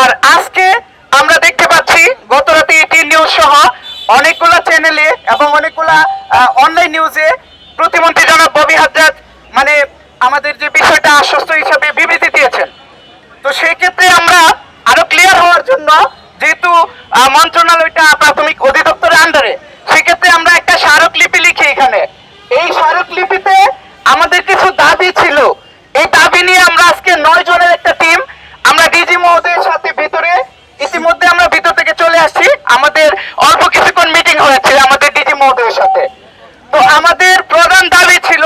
আর আজকে আমরা দেখতে পাচ্ছি গত রাতে ET নিউজ সহ অনেকগুলা চ্যানেলে এবং অনেকগুলা অনলাইন নিউজে প্রতিমন্ত্রী জনাব ববি হাজরাত মানে আমাদের যে বিষয়টা আশ্বস্ত হিসাবে বিবৃতি দিয়েছেন। তো সেই ক্ষেত্রে আমরা আরো ক্লিয়ার হওয়ার জন্য, যেহেতু মন্ত্রণালয়টা প্রাথমিক অধিদপ্তরের আন্ডারে, সেক্ষেত্রে আমরা একটা স্মারকলিপি লিখি এখানে। এই স্মারকলিপিতে আমাদের কিছু দাবি ছিল, এই দাবি নিয়ে আমরা আজকে 9 জনের একটা টিম আমরা ডিজি মহোদয়ের সাথে ভিতরে ইতিমধ্যে আমরা ভিতর থেকে চলে আসছি। আমাদের অল্প কিছুক্ষণ মিটিং হয়েছে আমাদের ডিজি মহোদয়ের সাথে। তো আমাদের প্রধান দাবি ছিল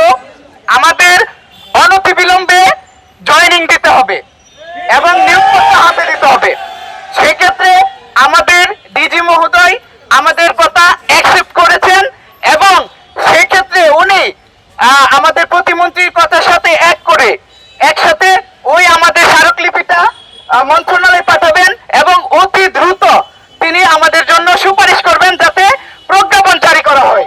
আমাদের অনতিবিলম্বে জয়েনিং দিতে হবে এবং নিয়োগপত্র হাতে দিতে হবে। সেক্ষেত্রে আমাদের ডিজি মহোদয় আমাদের কথা অ্যাকসেপ্ট করেছেন এবং সেক্ষেত্রে উনি আমাদের প্রতিমন্ত্রীর কথার সাথে এক করে একসাথে ওই আমাদের স্মারকলিপিটা মন্ত্রণালয়ে পাঠাবেন এবং অতি দ্রুত তিনি আমাদের জন্য সুপারিশ করবেন যাতে প্রজ্ঞাপন জারি করা হয়।